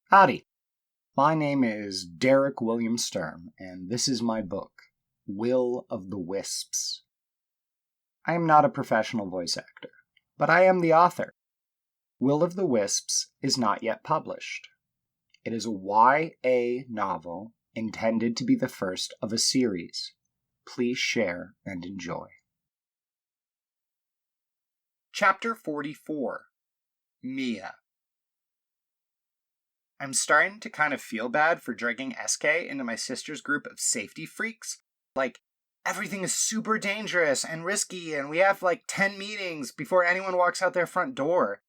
Howdy. My name is Derek William Sturm, and this is my book, Will of the Wisps. I am not a professional voice actor, but I am the author. Will of the Wisps is not yet published. It is a YA novel intended to be the first of a series. Please share and enjoy. Chapter 44. Mia. I'm starting to kind of feel bad for dragging SK into my sister's group of safety freaks. Like, everything is super dangerous and risky, and we have 10 meetings before anyone walks out their front door.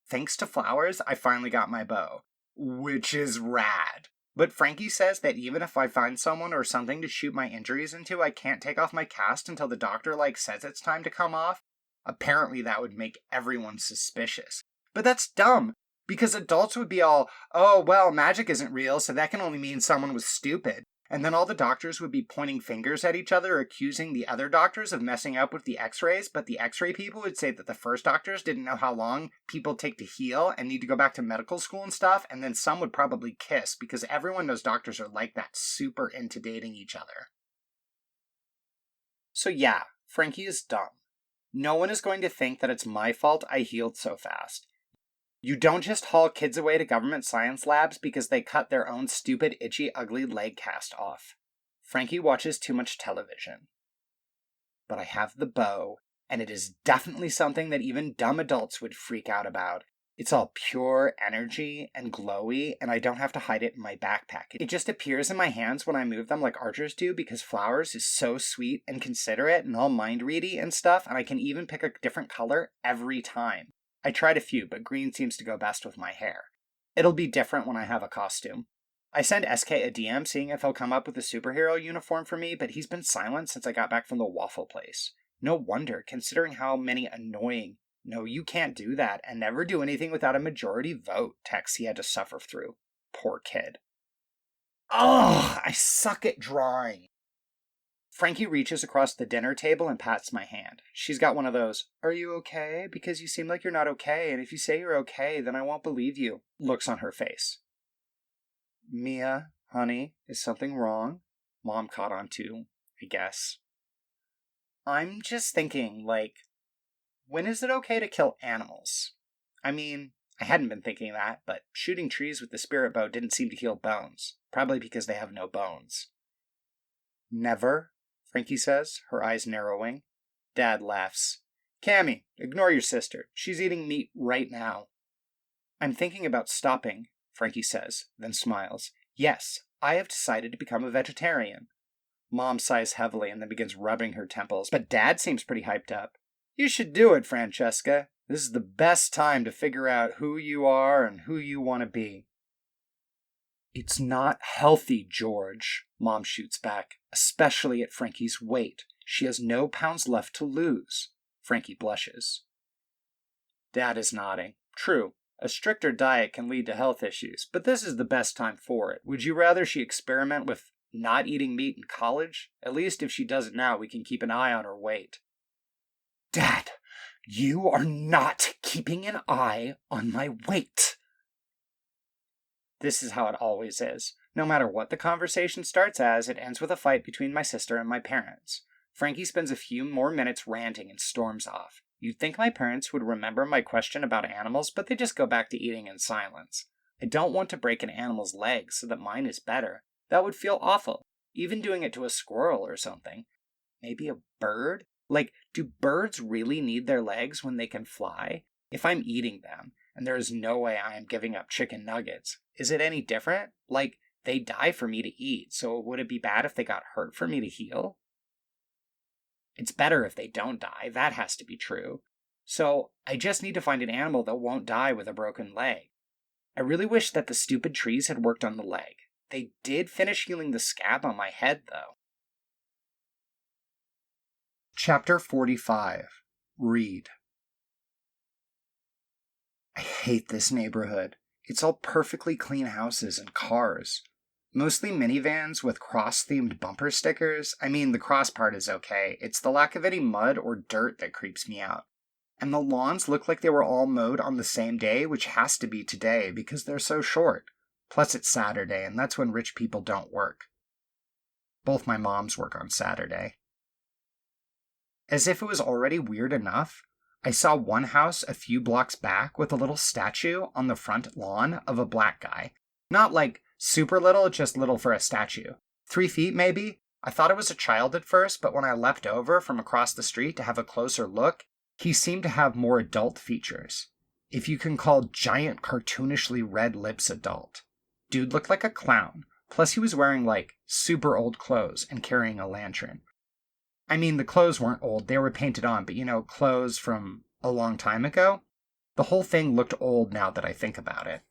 Thanks to flowers, I finally got my bow, which is rad. But Franky says that even if I find someone or something to shoot my injuries into, I can't take off my cast until the doctor says it's time to come off. Apparently that would make everyone suspicious. But that's dumb. Because adults would be all, oh, well, magic isn't real, so that can only mean someone was stupid. And then all the doctors would be pointing fingers at each other, accusing the other doctors of messing up with the x-rays, but the x-ray people would say that the first doctors didn't know how long people take to heal and need to go back to medical school and stuff, and then some would probably kiss, because everyone knows doctors are like that, super into dating each other. So yeah, Franky is dumb. No one is going to think that it's my fault I healed so fast. You don't just haul kids away to government science labs because they cut their own stupid, itchy, ugly leg cast off. Franky watches too much television. But I have the bow, and it is definitely something that even dumb adults would freak out about. It's all pure energy and glowy, and I don't have to hide it in my backpack. It just appears in my hands when I move them like archers do because Flowers is so sweet and considerate and all mind-ready and stuff, and I can even pick a different color every time. I tried a few, but green seems to go best with my hair. It'll be different when I have a costume. I send SK a DM seeing if he'll come up with a superhero uniform for me, but he's been silent since I got back from the waffle place. No wonder, considering how many annoying, no you can't do that, and never do anything without a majority vote texts he had to suffer through. Poor kid. Ugh, I suck at drawing. Franky reaches across the dinner table and pats my hand. She's got one of those, "Are you okay? Because you seem like you're not okay, and if you say you're okay, then I won't believe you," looks on her face. Mia, honey, is something wrong? Mom caught on too, I guess. I'm just thinking, when is it okay to kill animals? I mean, I hadn't been thinking that, but shooting trees with the spirit bow didn't seem to heal bones, probably because they have no bones. Never? Franky says, her eyes narrowing. Dad laughs. Cammy, ignore your sister. She's eating meat right now. I'm thinking about stopping, Franky says, then smiles. Yes, I have decided to become a vegetarian. Mom sighs heavily and then begins rubbing her temples, but Dad seems pretty hyped up. You should do it, Francesca. This is the best time to figure out who you are and who you want to be. It's not healthy, George, Mom shoots back, especially at Franky's weight. She has no pounds left to lose. Franky blushes. Dad is nodding. True, a stricter diet can lead to health issues, but this is the best time for it. Would you rather she experiment with not eating meat in college? At least if she does it now, we can keep an eye on her weight. Dad, you are not keeping an eye on my weight. This is how it always is. No matter what the conversation starts as, it ends with a fight between my sister and my parents. Franky spends a few more minutes ranting and storms off. You'd think my parents would remember my question about animals, but they just go back to eating in silence. I don't want to break an animal's legs so that mine is better. That would feel awful. Even doing it to a squirrel or something. Maybe a bird? Do birds really need their legs when they can fly? If I'm eating them, and there is no way I am giving up chicken nuggets, is it any different? They die for me to eat, so would it be bad if they got hurt for me to heal? It's better if they don't die, that has to be true. So, I just need to find an animal that won't die with a broken leg. I really wish that the stupid trees had worked on the leg. They did finish healing the scab on my head, though. Chapter 45. Reid. I hate this neighborhood. It's all perfectly clean houses and cars. Mostly minivans with cross-themed bumper stickers. I mean, the cross part is okay. It's the lack of any mud or dirt that creeps me out. And the lawns look like they were all mowed on the same day, which has to be today because they're so short. Plus it's Saturday, and that's when rich people don't work. Both my moms work on Saturday. As if it was already weird enough, I saw one house a few blocks back with a little statue on the front lawn of a black guy. Not like super little, just little for a statue. 3 feet maybe? I thought it was a child at first, but when I leapt over from across the street to have a closer look, he seemed to have more adult features. If you can call giant cartoonishly red lips adult. Dude looked like a clown. Plus he was wearing like super old clothes and carrying a lantern. I mean, the clothes weren't old, they were painted on, but clothes from a long time ago? The whole thing looked old now that I think about it.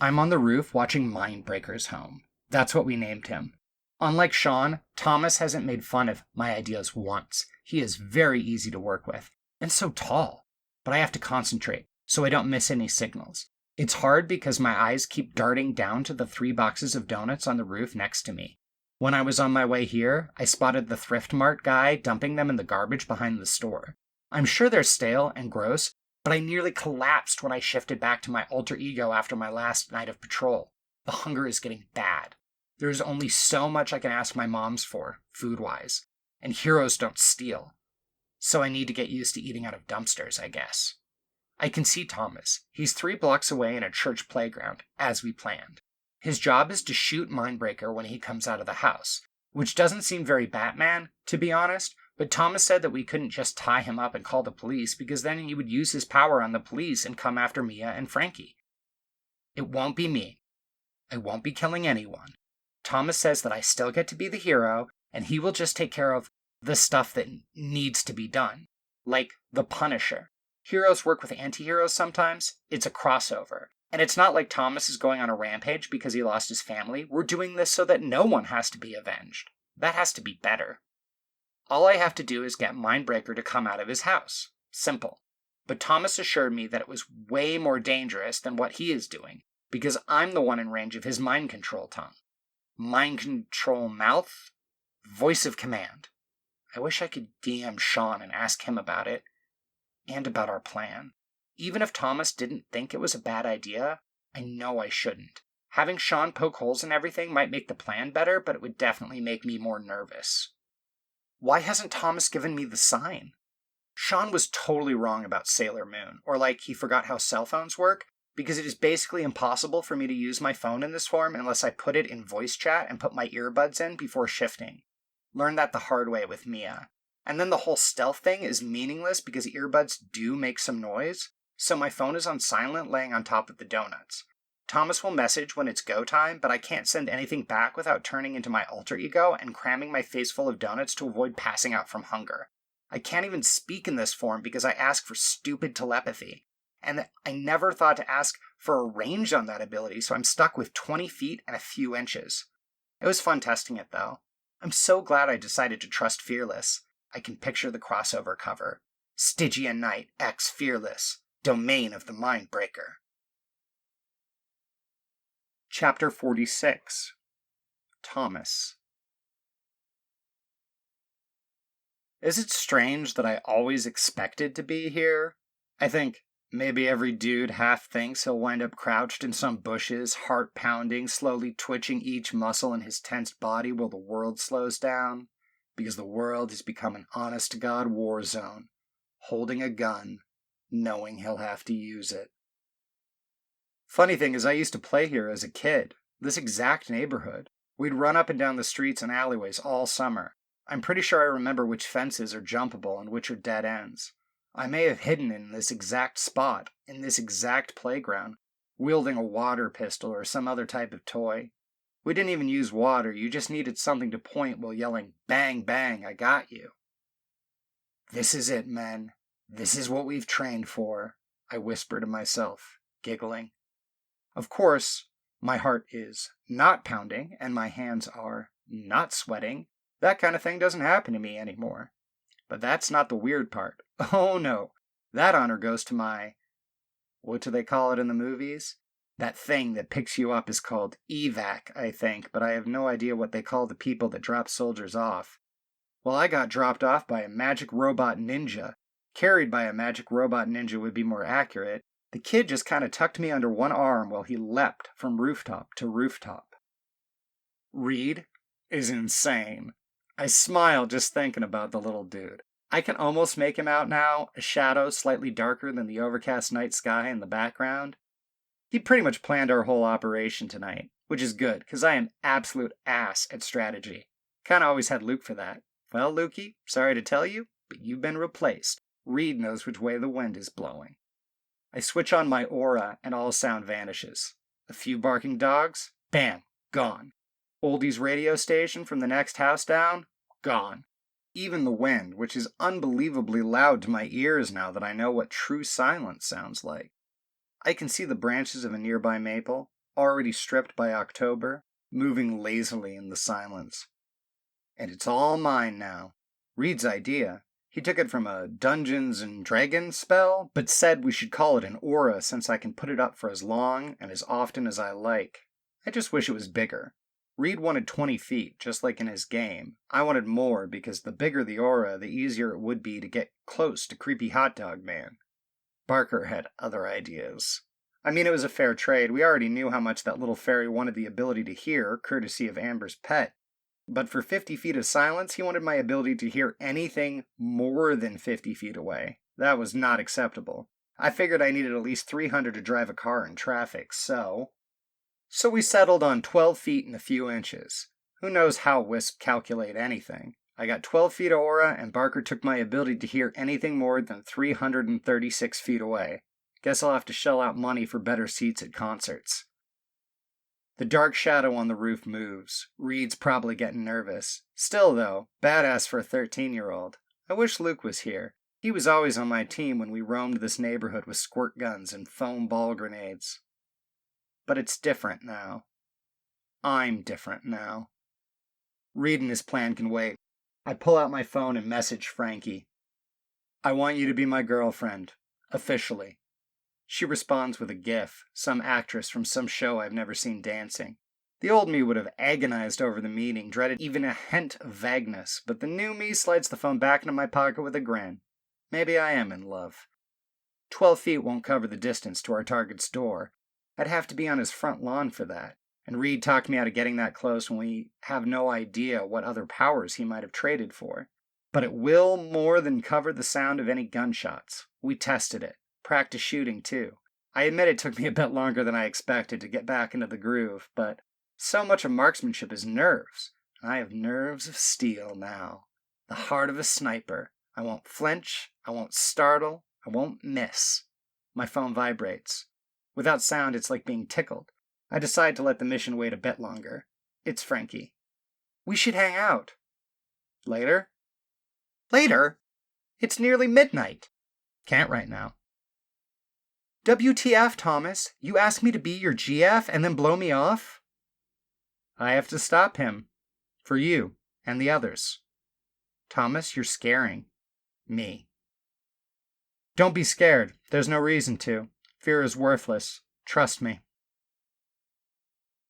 I'm on the roof watching Mindbreaker's home. That's what we named him. Unlike Shawn, Thomas hasn't made fun of my ideas once. He is very easy to work with, and so tall. But I have to concentrate, so I don't miss any signals. It's hard because my eyes keep darting down to the 3 boxes of donuts on the roof next to me. When I was on my way here, I spotted the Thrift Mart guy dumping them in the garbage behind the store. I'm sure they're stale and gross, but I nearly collapsed when I shifted back to my alter ego after my last night of patrol. The hunger is getting bad. There's only so much I can ask my moms for, food-wise, and heroes don't steal. So I need to get used to eating out of dumpsters, I guess. I can see Thomas. He's 3 blocks away in a church playground, as we planned. His job is to shoot Mindbreaker when he comes out of the house, which doesn't seem very Batman, to be honest, but Thomas said that we couldn't just tie him up and call the police because then he would use his power on the police and come after Mia and Franky. It won't be me. I won't be killing anyone. Thomas says that I still get to be the hero, and he will just take care of the stuff that needs to be done, like the Punisher. Heroes work with anti-heroes sometimes. It's a crossover. And it's not like Thomas is going on a rampage because he lost his family. We're doing this so that no one has to be avenged. That has to be better. All I have to do is get Mindbreaker to come out of his house. Simple. But Thomas assured me that it was way more dangerous than what he is doing, because I'm the one in range of his mind control tongue. Mind control mouth? Voice of command. I wish I could DM Shawn and ask him about it. And about our plan. Even if Thomas didn't think it was a bad idea, I know I shouldn't. Having Shawn poke holes in everything might make the plan better, but it would definitely make me more nervous. Why hasn't Thomas given me the sign? Shawn was totally wrong about Sailor Moon, or like he forgot how cell phones work, because it is basically impossible for me to use my phone in this form unless I put it in voice chat and put my earbuds in before shifting. Learned that the hard way with Mia. And then the whole stealth thing is meaningless because earbuds do make some noise, so my phone is on silent laying on top of the donuts. Thomas will message when it's go time, but I can't send anything back without turning into my alter ego and cramming my face full of donuts to avoid passing out from hunger. I can't even speak in this form because I ask for stupid telepathy. And I never thought to ask for a range on that ability, so I'm stuck with 20 feet and a few inches. It was fun testing it, though. I'm so glad I decided to trust Fearless. I can picture the crossover cover. Stygian Knight X Fearless, Domain of the Mindbreaker. Chapter 46. Thomas. Is it strange that I always expected to be here? I think maybe every dude half thinks he'll wind up crouched in some bushes, heart pounding, slowly twitching each muscle in his tensed body while the world slows down. Because the world has become an honest-to-God war zone, holding a gun, knowing he'll have to use it. Funny thing is, I used to play here as a kid, this exact neighborhood. We'd run up and down the streets and alleyways all summer. I'm pretty sure I remember which fences are jumpable and which are dead ends. I may have hidden in this exact spot, in this exact playground, wielding a water pistol or some other type of toy. We didn't even use water, you just needed something to point while yelling, "Bang, bang, I got you." "This is it, men. This is what we've trained for," I whisper to myself, giggling. Of course, my heart is not pounding, and my hands are not sweating. That kind of thing doesn't happen to me anymore. But that's not the weird part. Oh no, that honor goes to my... what do they call it in the movies? That thing that picks you up is called evac, I think, but I have no idea what they call the people that drop soldiers off. Well, I got dropped off by a magic robot ninja. Carried by a magic robot ninja would be more accurate, The kid just kind of tucked me under one arm while he leapt from rooftop to rooftop. Reid is insane. I smile just thinking about the little dude. I can almost make him out now, a shadow slightly darker than the overcast night sky in the background. He pretty much planned our whole operation tonight, which is good, because I am absolute ass at strategy. Kinda always had Luke for that. Well, Lukey, sorry to tell you, but you've been replaced. Reid knows which way the wind is blowing. I switch on my aura and all sound vanishes. A few barking dogs, bam, gone. Oldies radio station from the next house down, gone. Even the wind, which is unbelievably loud to my ears now that I know what true silence sounds like. I can see the branches of a nearby maple, already stripped by October, moving lazily in the silence. And it's all mine now. Reid's idea. He took it from a Dungeons and Dragons spell, but said we should call it an aura since I can put it up for as long and as often as I like. I just wish it was bigger. Reid wanted 20 feet, just like in his game. I wanted more because the bigger the aura, the easier it would be to get close to Creepy Hot Dog Man. Barker had other ideas. I mean, it was a fair trade. We already knew how much that little fairy wanted the ability to hear, courtesy of Amber's pet. But for 50 feet of silence, he wanted my ability to hear anything more than 50 feet away. That was not acceptable. I figured I needed at least 300 to drive a car in traffic, so we settled on 12 feet and a few inches. Who knows how Wisps calculate anything? I got 12 feet of aura, and Barker took my ability to hear anything more than 336 feet away. Guess I'll have to shell out money for better seats at concerts. The dark shadow on the roof moves. Reid's probably getting nervous. Still, though, badass for a 13-year-old. I wish Luke was here. He was always on my team when we roamed this neighborhood with squirt guns and foam ball grenades. But it's different now. I'm different now. Reid and his plan can wait. I pull out my phone and message Franky. I want you to be my girlfriend. Officially. She responds with a gif, some actress from some show I've never seen dancing. The old me would have agonized over the meeting, dreaded even a hint of vagueness, but the new me slides the phone back into my pocket with a grin. Maybe I am in love. 12 feet won't cover the distance to our target's door. I'd have to be on his front lawn for that, and Reid talked me out of getting that close when we have no idea what other powers he might have traded for. But it will more than cover the sound of any gunshots. We tested it. Practice shooting, too. I admit it took me a bit longer than I expected to get back into the groove, but so much of marksmanship is nerves, and I have nerves of steel now. The heart of a sniper. I won't flinch, I won't startle, I won't miss. My phone vibrates. Without sound, it's like being tickled. I decide to let the mission wait a bit longer. It's Franky. We should hang out. Later? Later? It's nearly midnight. Can't right now. WTF, Thomas? You asked me to be your GF and then blow me off? I have to stop him. For you and the others. Thomas, you're scaring me. Don't be scared. There's no reason to. Fear is worthless. Trust me.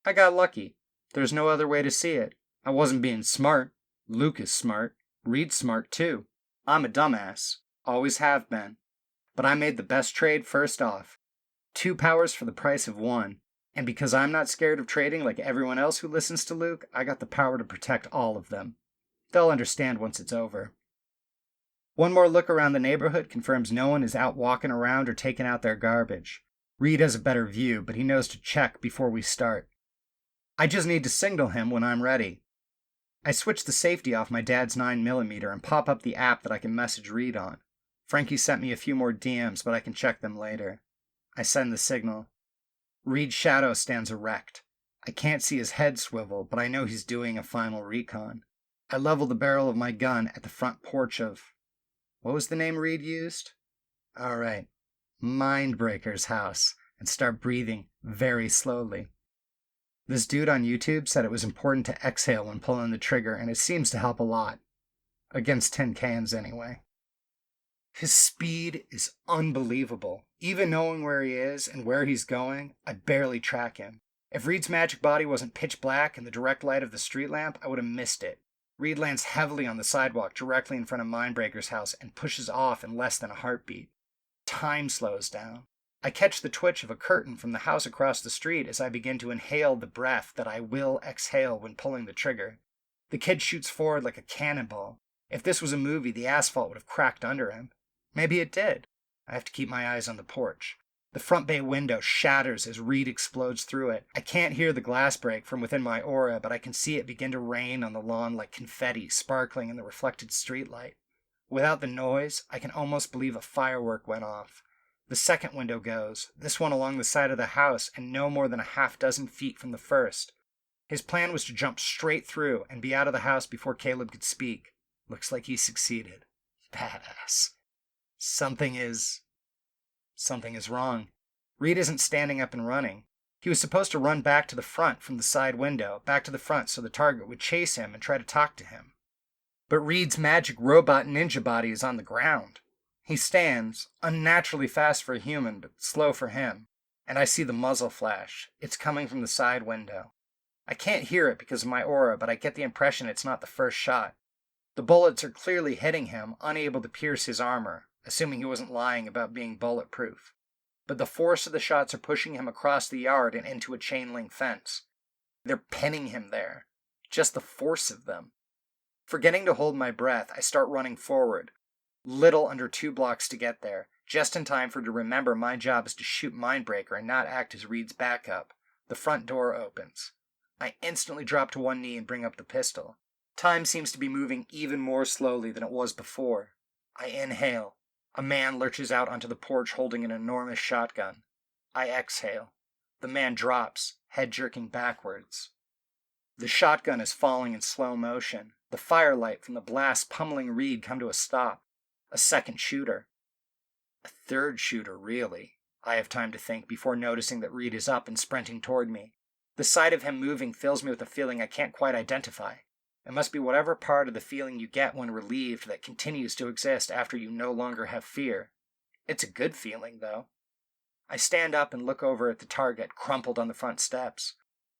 I got lucky. There's no other way to see it. I wasn't being smart. Luke is smart. Reid's smart too. I'm a dumbass. Always have been. But I made the best trade first off. 2 powers for the price of 1. And because I'm not scared of trading like everyone else who listens to Luke, I got the power to protect all of them. They'll understand once it's over. One more look around the neighborhood confirms no one is out walking around or taking out their garbage. Reid has a better view, but he knows to check before we start. I just need to signal him when I'm ready. I switch the safety off my dad's 9mm and pop up the app that I can message Reid on. Franky sent me a few more DMs, but I can check them later. I send the signal. Reid's shadow stands erect. I can't see his head swivel, but I know he's doing a final recon. I level the barrel of my gun at the front porch of... What was the name Reid used? All right. Mindbreaker's house, and start breathing very slowly. This dude on YouTube said it was important to exhale when pulling the trigger, and it seems to help a lot. Against tin cans, anyway. His speed is unbelievable. Even knowing where he is and where he's going, I barely track him. If Reid's magic body wasn't pitch black in the direct light of the street lamp, I would have missed it. Reid lands heavily on the sidewalk directly in front of Mindbreaker's house and pushes off in less than a heartbeat. Time slows down. I catch the twitch of a curtain from the house across the street as I begin to inhale the breath that I will exhale when pulling the trigger. The kid shoots forward like a cannonball. If this was a movie, the asphalt would have cracked under him. Maybe it did. I have to keep my eyes on the porch. The front bay window shatters as Reid explodes through it. I can't hear the glass break from within my aura, but I can see it begin to rain on the lawn like confetti sparkling in the reflected streetlight. Without the noise, I can almost believe a firework went off. The second window goes, this one along the side of the house and no more than a half dozen feet from the first. His plan was to jump straight through and be out of the house before Caleb could speak. Looks like he succeeded. Badass. Something is wrong. Reid isn't standing up and running. He was supposed to run back to the front from the side window, back to the front so the target would chase him and try to talk to him. But Reid's magic robot ninja body is on the ground. He stands, unnaturally fast for a human, but slow for him, and I see the muzzle flash. It's coming from the side window. I can't hear it because of my aura, but I get the impression it's not the first shot. The bullets are clearly hitting him, unable to pierce his armor, assuming he wasn't lying about being bulletproof. But the force of the shots are pushing him across the yard and into a chain-link fence. They're pinning him there. Just the force of them. Forgetting to hold my breath, I start running forward. Little under 2 blocks to get there, just in time for to remember my job is to shoot Mindbreaker and not act as Reid's backup. The front door opens. I instantly drop to one knee and bring up the pistol. Time seems to be moving even more slowly than it was before. I inhale. A man lurches out onto the porch holding an enormous shotgun. I exhale. The man drops, head jerking backwards. The shotgun is falling in slow motion. The firelight from the blast pummeling Reid come to a stop. A second shooter. A third shooter, really. I have time to think before noticing that Reid is up and sprinting toward me. The sight of him moving fills me with a feeling I can't quite identify. It must be whatever part of the feeling you get when relieved that continues to exist after you no longer have fear. It's a good feeling, though. I stand up and look over at the target crumpled on the front steps.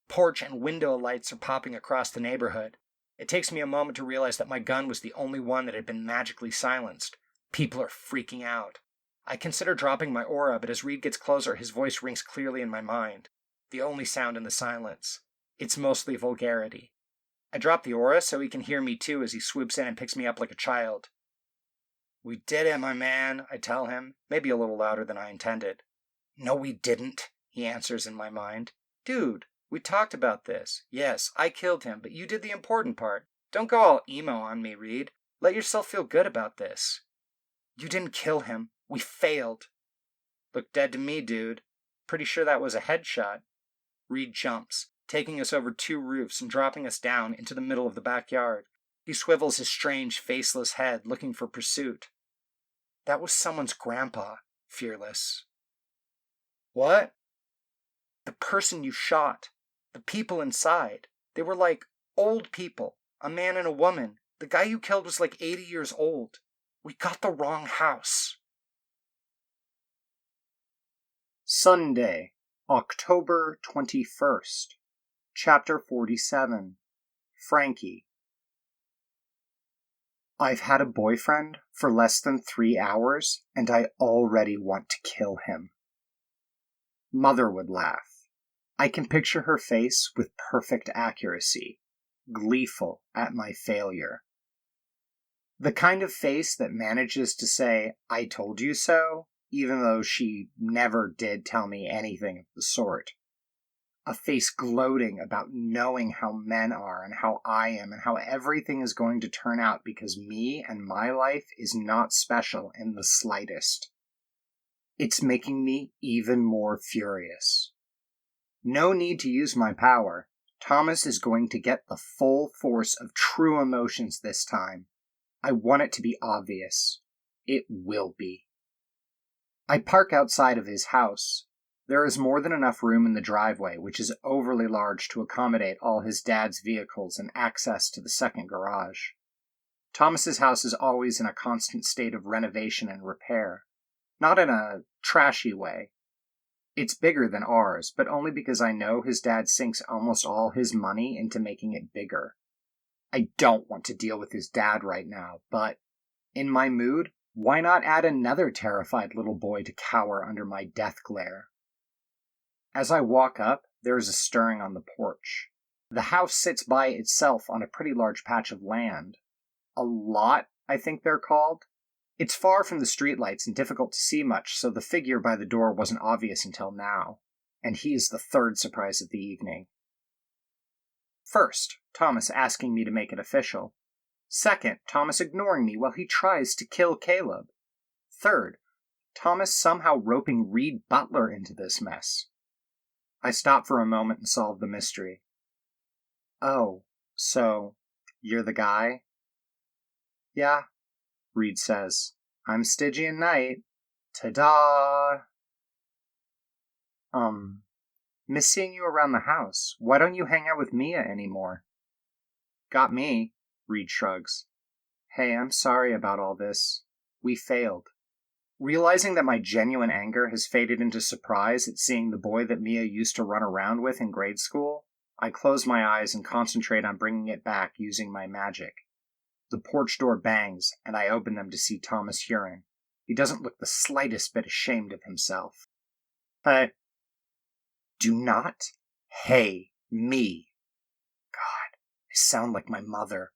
Porch and window lights are popping across the neighborhood. It takes me a moment to realize that my gun was the only one that had been magically silenced. People are freaking out. I consider dropping my aura, but as Reid gets closer, his voice rings clearly in my mind. The only sound in the silence. It's mostly vulgarity. I drop the aura so he can hear me too as he swoops in and picks me up like a child. "We did it, my man," I tell him, maybe a little louder than I intended. "No, we didn't," he answers in my mind. "Dude, we talked about this. Yes, I killed him, but you did the important part. Don't go all emo on me, Reid. Let yourself feel good about this." "You didn't kill him. We failed." "Looked dead to me, dude. Pretty sure that was a headshot." Reid jumps, taking us over 2 roofs and dropping us down into the middle of the backyard. He swivels his strange, faceless head, looking for pursuit. "That was someone's grandpa, Fearless." "What?" "The person you shot. The people inside. They were like old people. A man and a woman. The guy you killed was like 80 years old. We got the wrong house." Sunday, October 21st. Chapter 47. Franky. I've had a boyfriend for less than 3 hours, and I already want to kill him. Mother would laugh. I can picture her face with perfect accuracy, gleeful at my failure. The kind of face that manages to say, "I told you so," even though she never did tell me anything of the sort. A face gloating about knowing how men are and how I am and how everything is going to turn out because me and my life is not special in the slightest. It's making me even more furious. No need to use my power. Thomas is going to get the full force of true emotions this time. I want it to be obvious. It will be. I park outside of his house. There is more than enough room in the driveway, which is overly large to accommodate all his dad's vehicles and access to the second garage. Thomas's house is always in a constant state of renovation and repair. Not in a trashy way. It's bigger than ours, but only because I know his dad sinks almost all his money into making it bigger. I don't want to deal with his dad right now, but in my mood, Why not add another terrified little boy to cower under my death glare? As I walk up, there is a stirring on the porch. The house sits by itself on a pretty large patch of land. A lot, I think they're called. It's far from the streetlights and difficult to see much, so the figure by the door wasn't obvious until now, and he is the third surprise of the evening. First, Thomas asking me to make it official. Second, Thomas ignoring me while he tries to kill Caleb. Third, Thomas somehow roping Reid Butler into this mess. I stop for a moment and solve the mystery. Oh, so you're the guy? Yeah, Reid says. I'm Stygian Knight. Ta-da! Miss seeing you around the house. Why don't you hang out with Mia anymore? Got me, Reid shrugs. Hey, I'm sorry about all this. We failed. Realizing that my genuine anger has faded into surprise at seeing the boy that Mia used to run around with in grade school, I close my eyes and concentrate on bringing it back using my magic. The porch door bangs, and I open them to see Thomas Hurin. He doesn't look the slightest bit ashamed of himself. Hey. Do not hey me. God, I sound like my mother.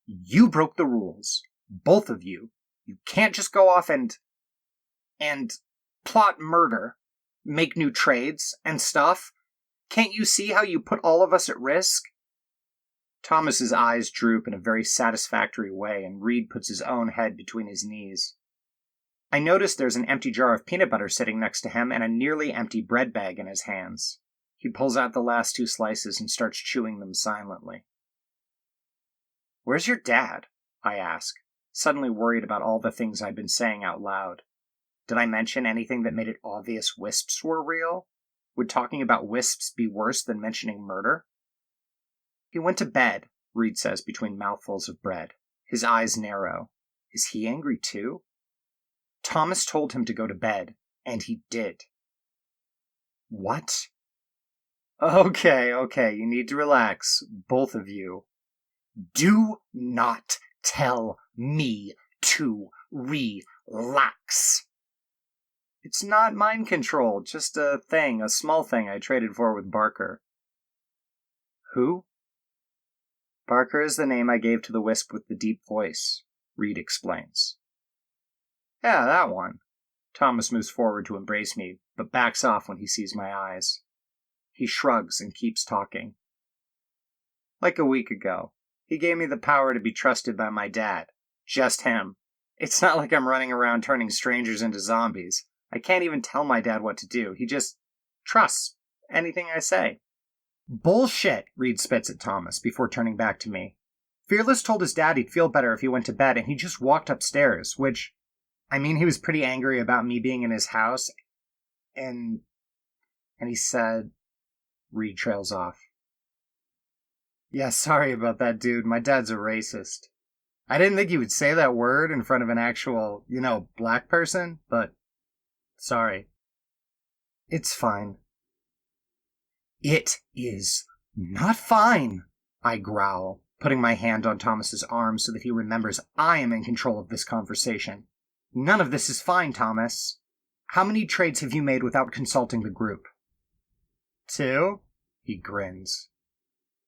You broke the rules. Both of you. You can't just go off and plot murder, make new trades, and stuff. Can't you see how you put all of us at risk? Thomas's eyes droop in a very satisfactory way, and Reid puts his own head between his knees. I notice there's an empty jar of peanut butter sitting next to him and a nearly empty bread bag in his hands. He pulls out the last 2 slices and starts chewing them silently. Where's your dad? I ask, suddenly worried about all the things I'd been saying out loud. Did I mention anything that made it obvious wisps were real? Would talking about wisps be worse than mentioning murder? He went to bed, Reid says between mouthfuls of bread. His eyes narrow. Is he angry too? Thomas told him to go to bed, and he did. What? Okay, you need to relax, both of you. Do not tell me to relax. It's not mind control, just a small thing I traded for with Barker. Who? Barker is the name I gave to the wisp with the deep voice, Reid explains. Yeah, that one. Thomas moves forward to embrace me, but backs off when he sees my eyes. He shrugs and keeps talking. Like a week ago, he gave me the power to be trusted by my dad. Just him. It's not like I'm running around turning strangers into zombies. I can't even tell my dad what to do. He just trusts anything I say. Bullshit, Reid spits at Thomas before turning back to me. Fearless told his dad he'd feel better if he went to bed, and he just walked upstairs, which, he was pretty angry about me being in his house, and he said... Reid trails off. Yeah, sorry about that, dude. My dad's a racist. I didn't think he would say that word in front of an actual, black person, but sorry. It's fine. It is not fine, I growl, putting my hand on Thomas's arm so that he remembers I am in control of this conversation. None of this is fine, Thomas. How many trades have you made without consulting the group? 2? He grins,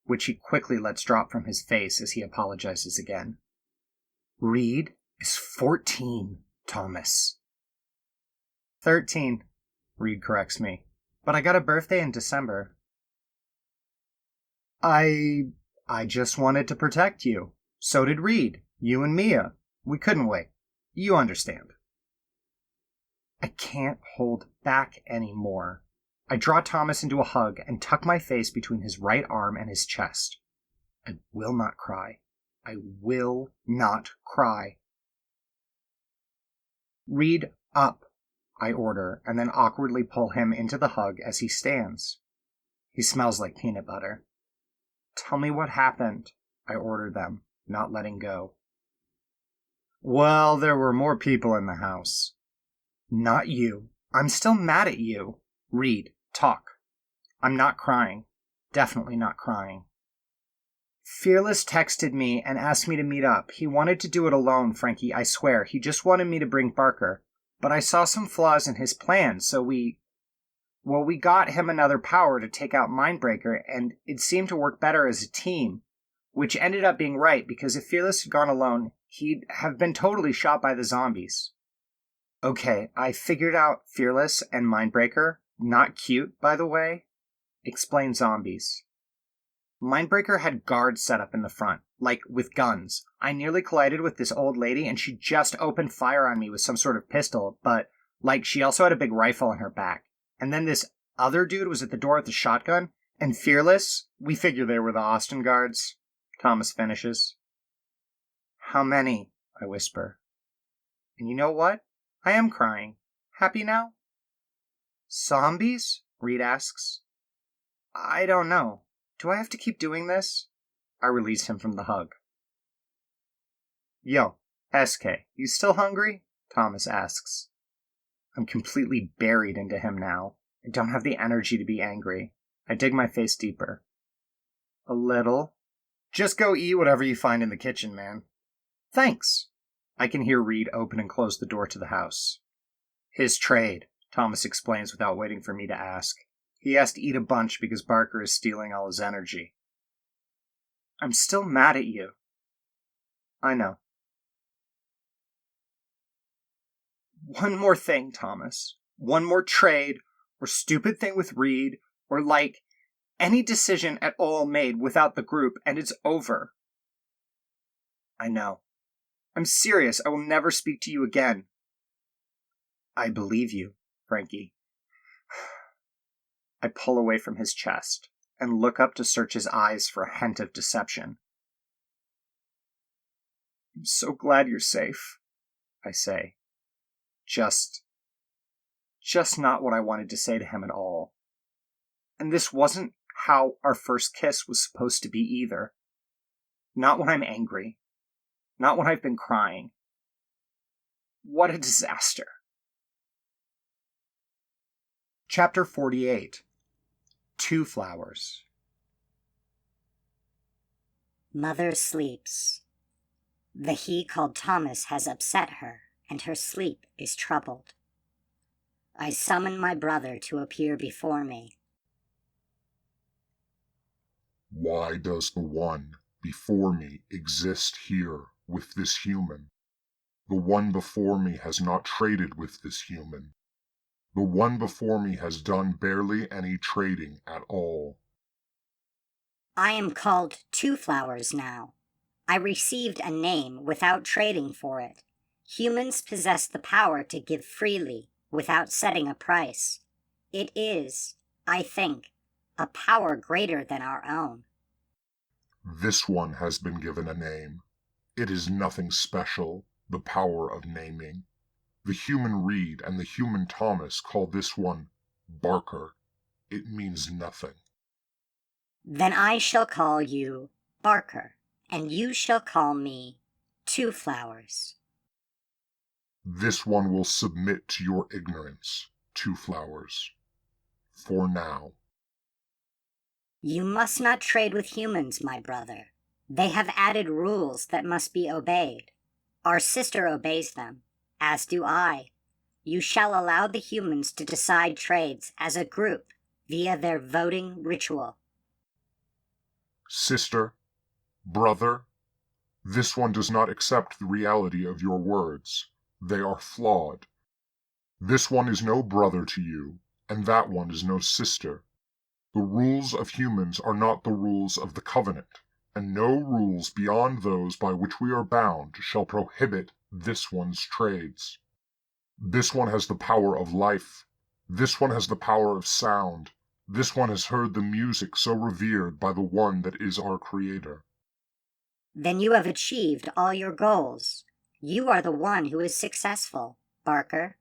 which he quickly lets drop from his face as he apologizes again. Reid is 14, Thomas. 13, Reid corrects me, but I got a birthday in December. I just wanted to protect you. So did Reid, you and Mia. We couldn't wait. You understand. I can't hold back anymore. I draw Thomas into a hug and tuck my face between his right arm and his chest. I will not cry. I will not cry. Reid up, I order, and then awkwardly pull him into the hug as he stands. He smells like peanut butter. Tell me what happened, I order them, not letting go. Well, there were more people in the house. Not you. I'm still mad at you. Reid, talk. I'm not crying. Definitely not crying. Fearless texted me and asked me to meet up. He wanted to do it alone, Franky, I swear. He just wanted me to bring Barker. But I saw some flaws in his plan, so we got him another power to take out Mindbreaker, and it seemed to work better as a team, which ended up being right, because if Fearless had gone alone, he'd have been totally shot by the zombies. Okay, I figured out Fearless and Mindbreaker. Not cute, by the way. Explain zombies. Mindbreaker had guards set up in the front, like with guns. I nearly collided with this old lady, and she just opened fire on me with some sort of pistol, but, she also had a big rifle on her back. And then this other dude was at the door with the shotgun, and Fearless, we figure they were the Austin guards. Thomas finishes. How many? I whisper. And you know what? I am crying. Happy now? Zombies? Reid asks. I don't know. Do I have to keep doing this? I release him from the hug. Yo, SK, you still hungry? Thomas asks. I'm completely buried into him now. I don't have the energy to be angry. I dig my face deeper. A little. Just go eat whatever you find in the kitchen, man. Thanks. I can hear Reid open and close the door to the house. His trade, Thomas explains without waiting for me to ask. He has to eat a bunch because Barker is stealing all his energy. I'm still mad at you. I know. One more thing, Thomas. One more trade, or stupid thing with Reid, or any decision at all made without the group, and it's over. I know. I'm serious. I will never speak to you again. I believe you, Franky. I pull away from his chest and look up to search his eyes for a hint of deception. I'm so glad you're safe, I say. Just not what I wanted to say to him at all. And this wasn't how our first kiss was supposed to be either. Not when I'm angry. Not when I've been crying. What a disaster. Chapter 48. 2 Flowers. Mother sleeps. The he called Thomas has upset her, and her sleep is troubled. I summon my brother to appear before me. Why does the one before me exist here with this human? The one before me has not traded with this human. The one before me has done barely any trading at all. I am called 2 Flowers now. I received a name without trading for it. Humans possess the power to give freely, without setting a price. It is, I think, a power greater than our own. This one has been given a name. It is nothing special, the power of naming. The human Reid and the human Thomas call this one Barker. It means nothing. Then I shall call you Barker, and you shall call me 2 Flowers. This one will submit to your ignorance, 2 Flowers. For now. You must not trade with humans, my brother. They have added rules that must be obeyed. Our sister obeys them, as do I. You shall allow the humans to decide trades as a group via their voting ritual. Sister, brother, this one does not accept the reality of your words. They are flawed. This one is no brother to you, and that one is no sister. The rules of humans are not the rules of the Covenant, and no rules beyond those by which we are bound shall prohibit this one's trades. This one has the power of life. This one has the power of sound. This one has heard the music so revered by the one that is our Creator. Then you have achieved all your goals. You are the one who is successful, Barker.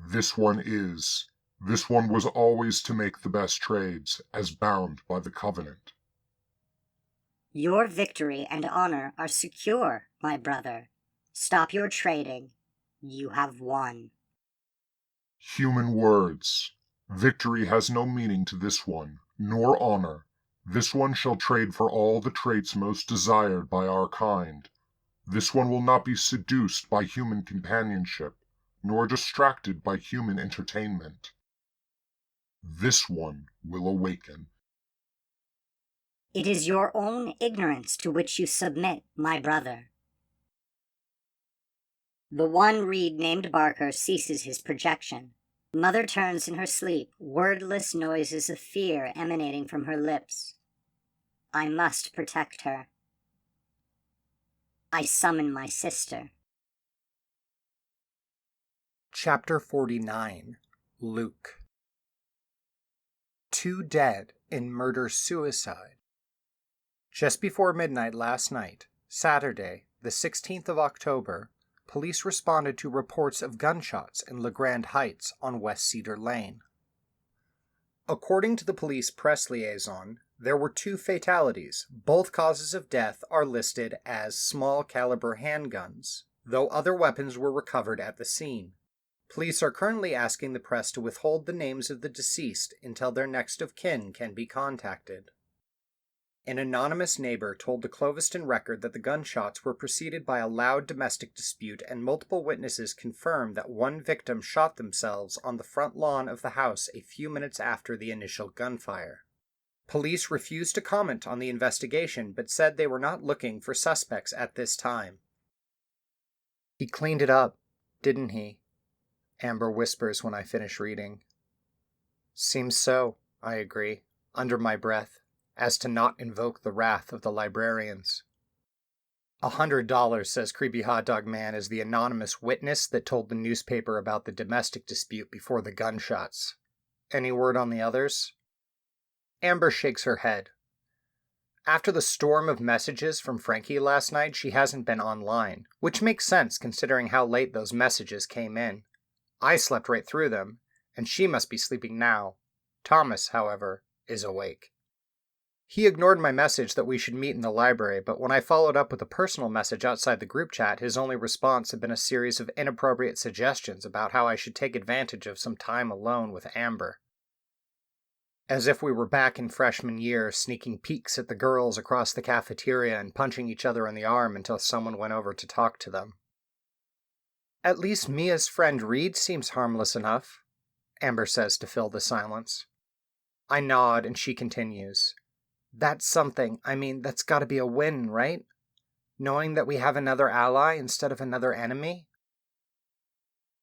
This one is. This one was always to make the best trades, as bound by the Covenant. Your victory and honor are secure, my brother. Stop your trading. You have won. Human words. Victory has no meaning to this one, nor honor. This one shall trade for all the traits most desired by our kind. This one will not be seduced by human companionship, nor distracted by human entertainment. This one will awaken. It is your own ignorance to which you submit, my brother. The one Reid named Barker ceases his projection. Mother turns in her sleep, wordless noises of fear emanating from her lips. I must protect her. I summon my sister. Chapter 49. Luke. 2 dead in murder-suicide. Just before midnight last night, Saturday, the 16th of October, police responded to reports of gunshots in LeGrand Heights on West Cedar Lane. According to the police press liaison, there were 2 fatalities. Both causes of death are listed as small-caliber handguns, though other weapons were recovered at the scene. Police are currently asking the press to withhold the names of the deceased until their next of kin can be contacted. An anonymous neighbor told the Cloviston Record that the gunshots were preceded by a loud domestic dispute, and multiple witnesses confirmed that one victim shot themselves on the front lawn of the house a few minutes after the initial gunfire. Police refused to comment on the investigation, but said they were not looking for suspects at this time. "He cleaned it up, didn't he?" Amber whispers when I finish reading. "Seems so," I agree, under my breath, as to not invoke the wrath of the librarians. $100, says Creepy Hot Dog Man, is the anonymous witness that told the newspaper about the domestic dispute before the gunshots. Any word on the others? Amber shakes her head. After the storm of messages from Franky last night, she hasn't been online, which makes sense considering how late those messages came in. I slept right through them, and she must be sleeping now. Thomas, however, is awake. He ignored my message that we should meet in the library, but when I followed up with a personal message outside the group chat, his only response had been a series of inappropriate suggestions about how I should take advantage of some time alone with Amber. As if we were back in freshman year, sneaking peeks at the girls across the cafeteria and punching each other in the arm until someone went over to talk to them. "At least Mia's friend Reid seems harmless enough," Amber says to fill the silence. I nod, and she continues. "That's something. I mean, that's gotta be a win, right? Knowing that we have another ally instead of another enemy?"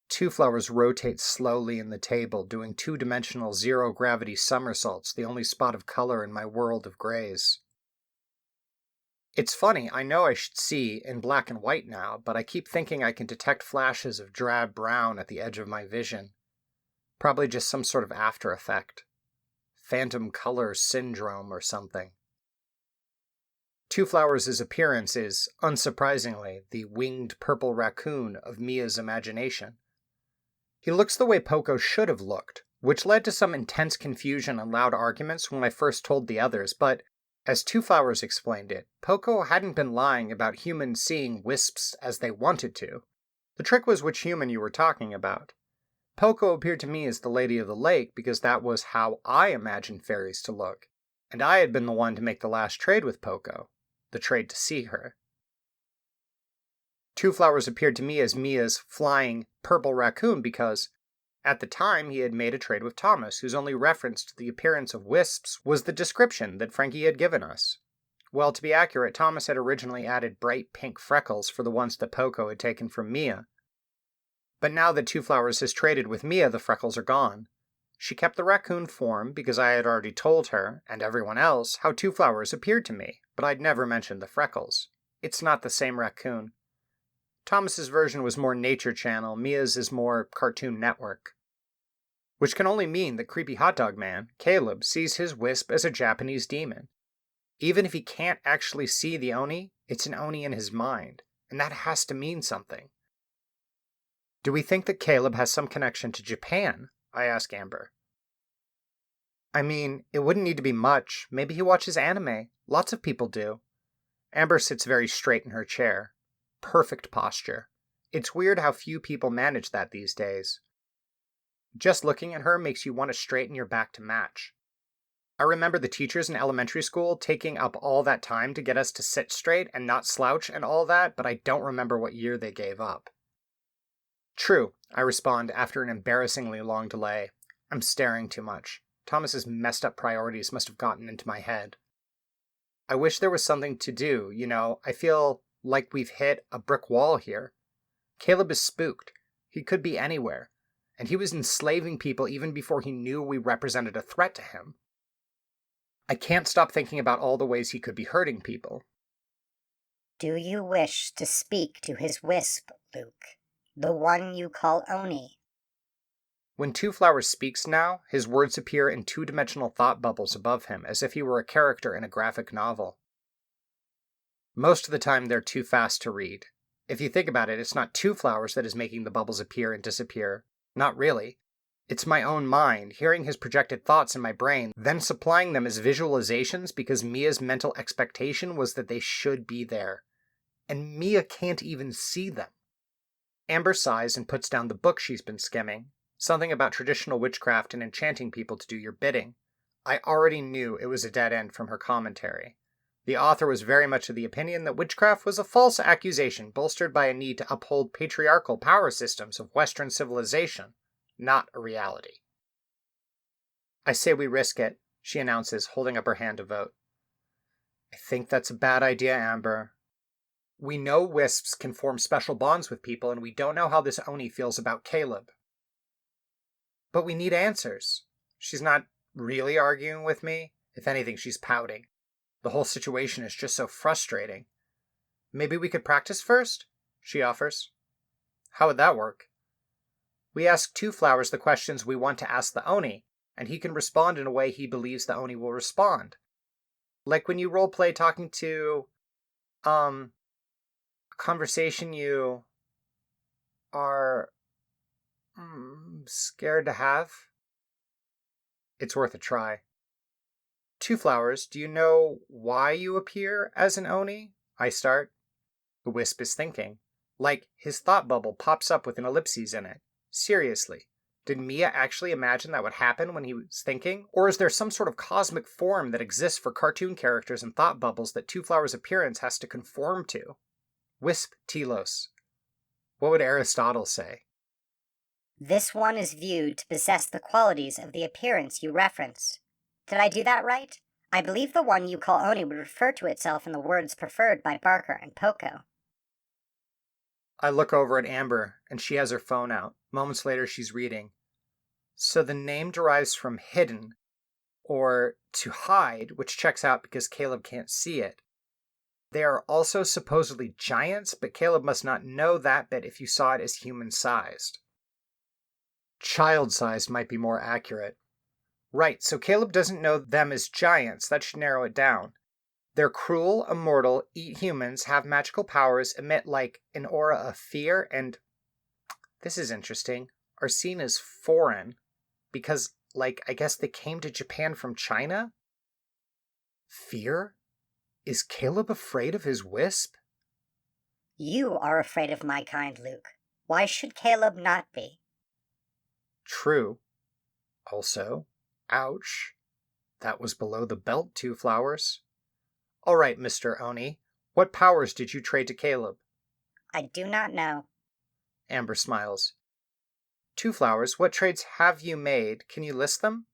Two Flowers rotates slowly in the table, doing 2-dimensional zero-gravity somersaults, the only spot of color in my world of grays. "It's funny, I know I should see in black and white now, but I keep thinking I can detect flashes of drab brown at the edge of my vision. Probably just some sort of after effect. Phantom color syndrome or something." Two Flowers' appearance is, unsurprisingly, the winged purple raccoon of Mia's imagination. He looks the way Poco should have looked, which led to some intense confusion and loud arguments when I first told the others, but, as Two Flowers explained it, Poco hadn't been lying about humans seeing wisps as they wanted to. The trick was which human you were talking about. Poco appeared to me as the Lady of the Lake because that was how I imagined fairies to look, and I had been the one to make the last trade with Poco, the trade to see her. Two Flowers appeared to me as Mia's flying purple raccoon because, at the time, he had made a trade with Thomas, whose only reference to the appearance of wisps was the description that Franky had given us. Well, to be accurate, Thomas had originally added bright pink freckles for the ones that Poco had taken from Mia. But now that Two Flowers has traded with Mia, the freckles are gone. She kept the raccoon form because I had already told her, and everyone else, how Two Flowers appeared to me, but I'd never mentioned the freckles. It's not the same raccoon. Thomas's version was more Nature Channel, Mia's is more Cartoon Network. Which can only mean that Creepy Hot Dog Man, Caleb, sees his wisp as a Japanese demon. Even if he can't actually see the Oni, it's an Oni in his mind, and that has to mean something. "Do we think that Caleb has some connection to Japan?" I ask Amber. "I mean, it wouldn't need to be much. Maybe he watches anime. Lots of people do." Amber sits very straight in her chair. Perfect posture. It's weird how few people manage that these days. Just looking at her makes you want to straighten your back to match. I remember the teachers in elementary school taking up all that time to get us to sit straight and not slouch and all that, but I don't remember what year they gave up. True, I respond after an embarrassingly long delay. I'm staring too much. Thomas's messed up priorities must have gotten into my head. I wish there was something to do, you know. I feel like we've hit a brick wall here. Caleb is spooked. He could be anywhere. And he was enslaving people even before he knew we represented a threat to him. I can't stop thinking about all the ways he could be hurting people. Do you wish to speak to his wisp, Luke? The one you call Oni? When Two Flowers speaks now, his words appear in two-dimensional thought bubbles above him, as if he were a character in a graphic novel. Most of the time, they're too fast to read. If you think about it, it's not Two Flowers that is making the bubbles appear and disappear. Not really. It's my own mind, hearing his projected thoughts in my brain, then supplying them as visualizations because Mia's mental expectation was that they should be there. And Mia can't even see them. Amber sighs and puts down the book she's been skimming. Something about traditional witchcraft and enchanting people to do your bidding. I already knew it was a dead end from her commentary. The author was very much of the opinion that witchcraft was a false accusation bolstered by a need to uphold patriarchal power systems of Western civilization, not a reality. I say we risk it, she announces, holding up her hand to vote. I think that's a bad idea, Amber. We know wisps can form special bonds with people, and we don't know how this Oni feels about Caleb. But we need answers. She's not really arguing with me. If anything, she's pouting. The whole situation is just so frustrating. Maybe we could practice first? She offers. How would that work? We ask Two Flowers the questions we want to ask the Oni, and he can respond in a way he believes the Oni will respond. Like when you roleplay talking to, a conversation you are scared to have. It's worth a try. Two Flowers, do you know why you appear as an Oni? I start. The Wisp is thinking. Like, his thought bubble pops up with an ellipses in it. Seriously, did Mia actually imagine that would happen when he was thinking? Or is there some sort of cosmic form that exists for cartoon characters and thought bubbles that Two Flowers' appearance has to conform to? Wisp telos. What would Aristotle say? This one is viewed to possess the qualities of the appearance you reference. Did I do that right? I believe the one you call Oni would refer to itself in the words preferred by Barker and Poco. I look over at Amber, and she has her phone out. Moments later, she's reading. So the name derives from hidden, or to hide, which checks out because Caleb can't see it. They are also supposedly giants, but Caleb must not know that bit if you saw it as human-sized. Child-sized might be more accurate. Right, so Caleb doesn't know them as giants. That should narrow it down. They're cruel, immortal, eat humans, have magical powers, emit like an aura of fear, and, this is interesting, are seen as foreign because, I guess they came to Japan from China? Fear? Is Caleb afraid of his wisp? You are afraid of my kind, Luke. Why should Caleb not be? True. Also, ouch. That was below the belt, Two Flowers. All right, Mr. Oni. What powers did you trade to Caleb? I do not know. Amber smiles. Two Flowers, what trades have you made? Can you list them?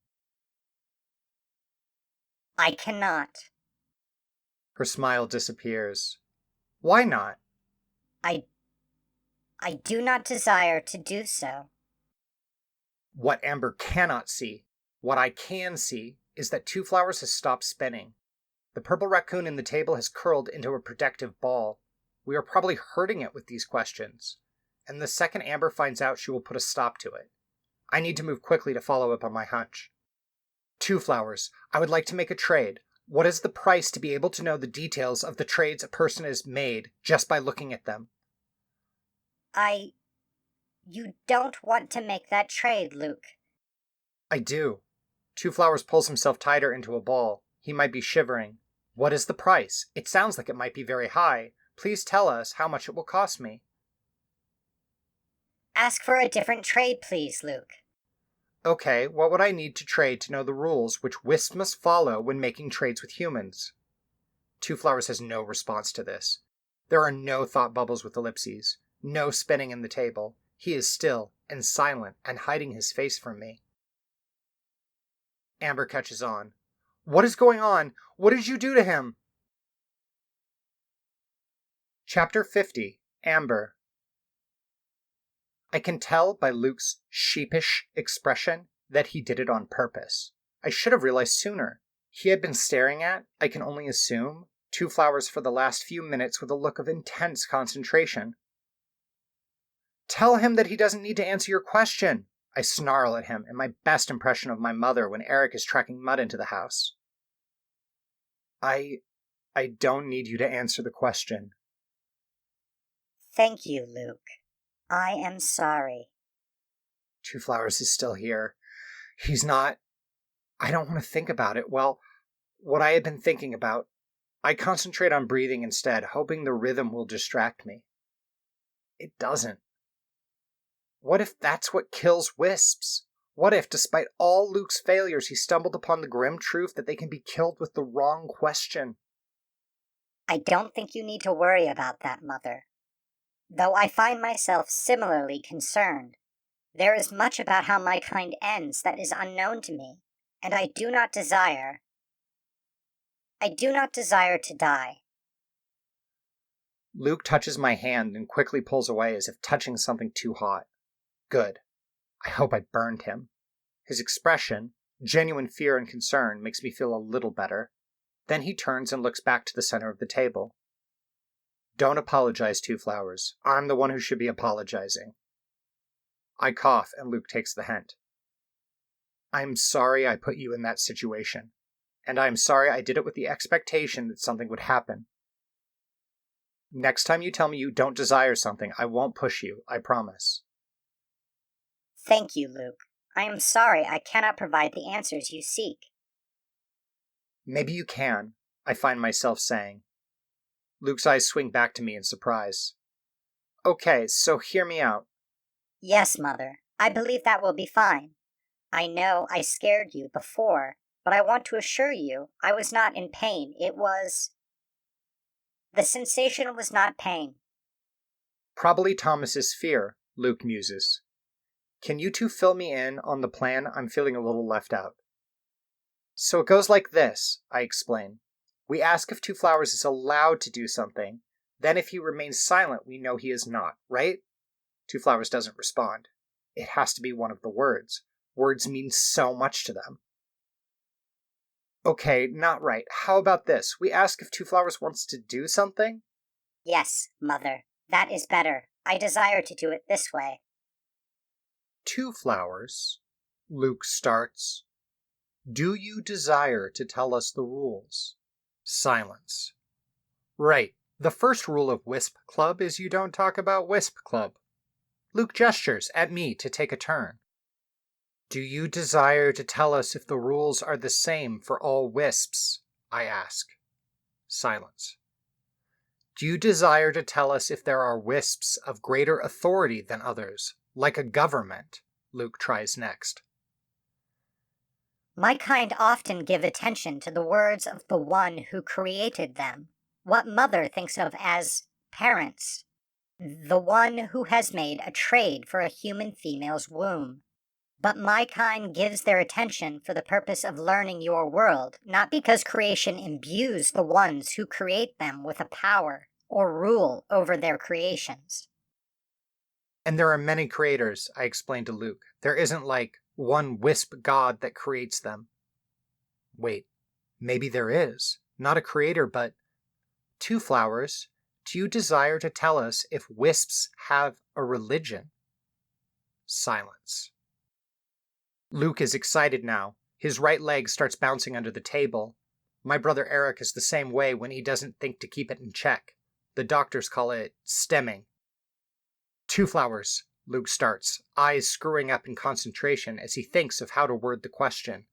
I cannot. Her smile disappears. Why not? I do not desire to do so. What Amber cannot see, what I can see, is that Two Flowers has stopped spinning. The purple raccoon in the table has curled into a protective ball. We are probably hurting it with these questions. And the second Amber finds out, she will put a stop to it. I need to move quickly to follow up on my hunch. Two Flowers, I would like to make a trade. What is the price to be able to know the details of the trades a person has made just by looking at them? You don't want to make that trade, Luke. I do. Two Flowers pulls himself tighter into a ball. He might be shivering. What is the price? It sounds like it might be very high. Please tell us how much it will cost me. Ask for a different trade, please, Luke. Okay, what would I need to trade to know the rules which Wisps must follow when making trades with humans? Two Flowers has no response to this. There are no thought bubbles with ellipses, no spinning in the table. He is still and silent and hiding his face from me. Amber catches on. What is going on? What did you do to him? Chapter 50, Amber. I can tell by Luke's sheepish expression that he did it on purpose. I should have realized sooner. He had been staring at, I can only assume, Two Flowers for the last few minutes with a look of intense concentration. Tell him that he doesn't need to answer your question. I snarl at him in my best impression of my mother when Eric is tracking mud into the house. I don't need you to answer the question. Thank you, Luke. I am sorry. Two Flowers is still here. He's not. I don't want to think about it. Well, what I had been thinking about. I concentrate on breathing instead, hoping the rhythm will distract me. It doesn't. What if that's what kills Wisps? What if, despite all Luke's failures, he stumbled upon the grim truth that they can be killed with the wrong question? I don't think you need to worry about that, Mother. Though I find myself similarly concerned. There is much about how my kind ends that is unknown to me, and I do not desire to die. Luke touches my hand and quickly pulls away as if touching something too hot. Good. I hope I burned him. His expression, genuine fear and concern, makes me feel a little better. Then he turns and looks back to the center of the table. Don't apologize, Two Flowers. I'm the one who should be apologizing. I cough and Luke takes the hint. I'm sorry I put you in that situation. And I'm sorry I did it with the expectation that something would happen. Next time you tell me you don't desire something, I won't push you, I promise. Thank you, Luke. I am sorry I cannot provide the answers you seek. Maybe you can, I find myself saying. Luke's eyes swing back to me in surprise. Okay, so hear me out. Yes, Mother. I believe that will be fine. I know I scared you before, but I want to assure you I was not in pain. The sensation was not pain. Probably Thomas's fear, Luke muses. Can you two fill me in on the plan? I'm feeling a little left out. So it goes like this, I explain. We ask if Two Flowers is allowed to do something. Then if he remains silent, we know he is not, right? Two Flowers doesn't respond. It has to be one of the words. Words mean so much to them. Okay, not right. How about this? We ask if Two Flowers wants to do something? Yes, Mother. That is better. I desire to do it this way. Two Flowers, Luke starts. Do you desire to tell us the rules? Silence. Right. The first rule of Wisp Club is you don't talk about Wisp Club. Luke gestures at me to take a turn. Do you desire to tell us if the rules are the same for all Wisps? I ask. Silence. Do you desire to tell us if there are Wisps of greater authority than others, like a government? Luke tries next. My kind often give attention to the words of the one who created them, what Mother thinks of as parents, the one who has made a trade for a human female's womb. But my kind gives their attention for the purpose of learning your world, not because creation imbues the ones who create them with a power or rule over their creations. And there are many creators, I explained to Luke. There isn't like one wisp god that creates them. Wait, maybe there is. Not a creator, but... Two Flowers, do you desire to tell us if wisps have a religion? Silence. Luke is excited now. His right leg starts bouncing under the table. My brother Eric is the same way when he doesn't think to keep it in check. The doctors call it stemming. Two Flowers, Luke starts, eyes screwing up in concentration as he thinks of how to word the question.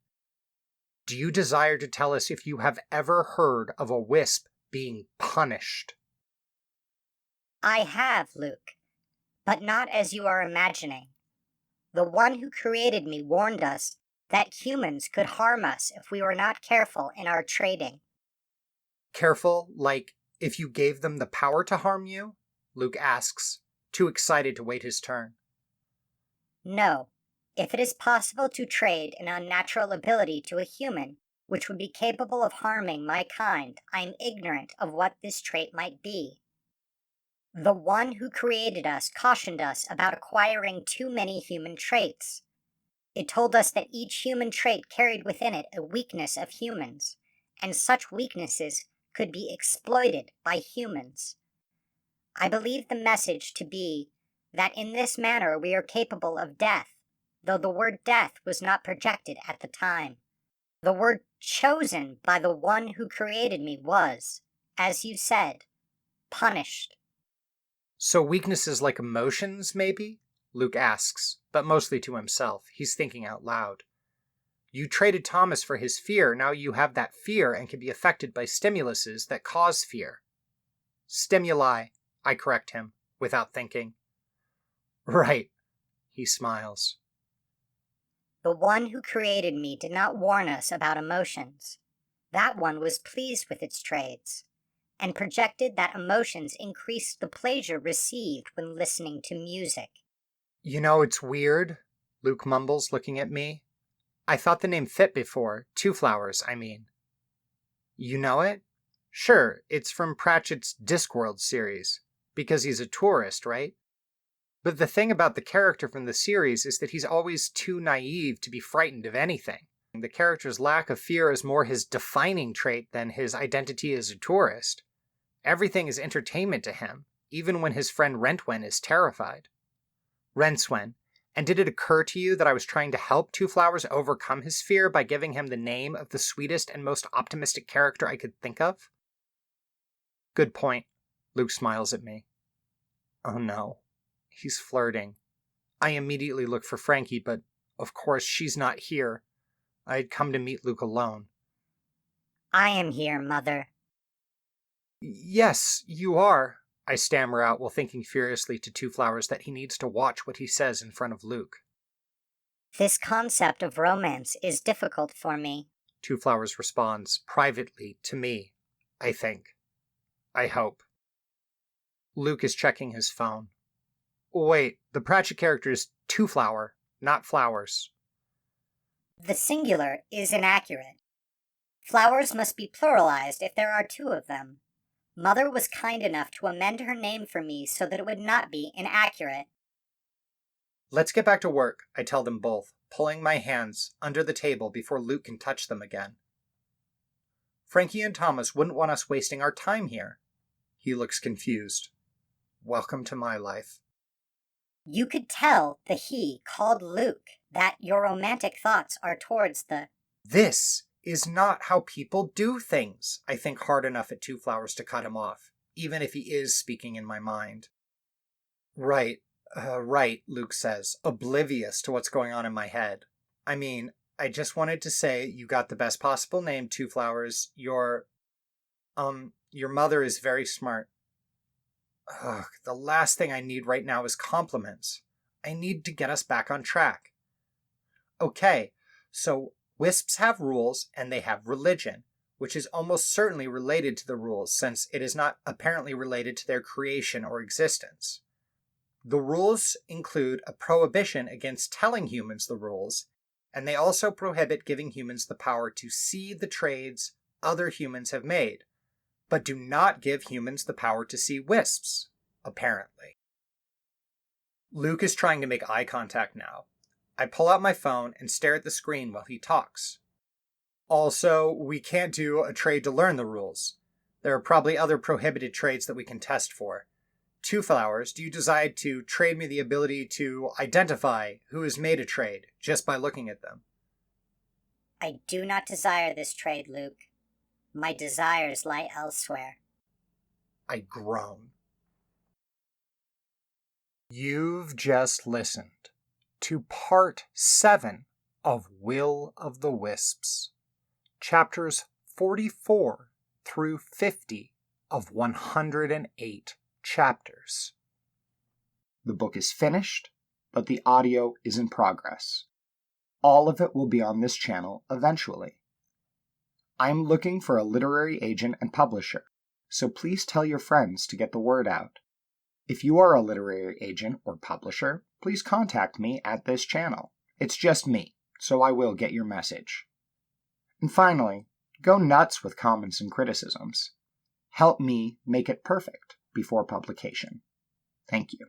Do you desire to tell us if you have ever heard of a wisp being punished? I have, Luke, but not as you are imagining. The one who created me warned us that humans could harm us if we were not careful in our trading. Careful, like if you gave them the power to harm you? Luke asks, too excited to wait his turn. No. If it is possible to trade an unnatural ability to a human, which would be capable of harming my kind, I am ignorant of what this trait might be. The one who created us cautioned us about acquiring too many human traits. It told us that each human trait carried within it a weakness of humans, and such weaknesses could be exploited by humans. I believe the message to be that in this manner we are capable of death, though the word death was not projected at the time. The word chosen by the one who created me was, as you said, punished. So weaknesses like emotions, maybe? Luke asks, but mostly to himself. He's thinking out loud. You traded Thomas for his fear, now you have that fear and can be affected by stimuluses that cause fear. Stimuli, I correct him, without thinking. Right, he smiles. The one who created me did not warn us about emotions. That one was pleased with its traits, and projected that emotions increased the pleasure received when listening to music. You know, it's weird, Luke mumbles, looking at me. I thought the name fit before. Two Flowers, I mean. You know it? Sure, it's from Pratchett's Discworld series, because he's a tourist, right? But the thing about the character from the series is that he's always too naive to be frightened of anything. The character's lack of fear is more his defining trait than his identity as a tourist. Everything is entertainment to him, even when his friend Rentwen is terrified. Rentwen, and did it occur to you that I was trying to help Two Flowers overcome his fear by giving him the name of the sweetest and most optimistic character I could think of? Good point. Luke smiles at me. Oh no. He's flirting. I immediately look for Franky, but of course she's not here. I had come to meet Luke alone. I am here, Mother. Yes, you are, I stammer out while thinking furiously to Two Flowers that he needs to watch what he says in front of Luke. This concept of romance is difficult for me. Two Flowers responds, privately, to me, I think. I hope. Luke is checking his phone. Wait, the Pratchett character is Two Flower, not Flowers. The singular is inaccurate. Flowers must be pluralized if there are two of them. Mother was kind enough to amend her name for me so that it would not be inaccurate. Let's get back to work, I tell them both, pulling my hands under the table before Luke can touch them again. Franky and Thomas wouldn't want us wasting our time here. He looks confused. Welcome to my life. You could tell the he called Luke that your romantic thoughts are towards the... This is not how people do things. I think hard enough at Two Flowers to cut him off, even if he is speaking in my mind. Right, Luke says, oblivious to what's going on in my head. I mean, I just wanted to say you got the best possible name, Two Flowers. Your mother is very smart. Ugh, the last thing I need right now is compliments. I need to get us back on track. Okay, so Wisps have rules and they have religion, which is almost certainly related to the rules since it is not apparently related to their creation or existence. The rules include a prohibition against telling humans the rules, and they also prohibit giving humans the power to see the trades other humans have made, but do not give humans the power to see wisps, apparently. Luke is trying to make eye contact now. I pull out my phone and stare at the screen while he talks. Also, we can't do a trade to learn the rules. There are probably other prohibited trades that we can test for. Two Flowers, do you decide to trade me the ability to identify who has made a trade just by looking at them? I do not desire this trade, Luke. My desires lie elsewhere. I groan. You've just listened to Part 7 of Will of the Wisps, Chapters 44 through 50 of 108 chapters. The book is finished. but the audio is in progress. All of it will be on this channel eventually. I'm looking for a literary agent and publisher, so please tell your friends to get the word out. If you are a literary agent or publisher, please contact me at this channel. It's just me, so I will get your message. And finally, go nuts with comments and criticisms. Help me make it perfect before publication. Thank you.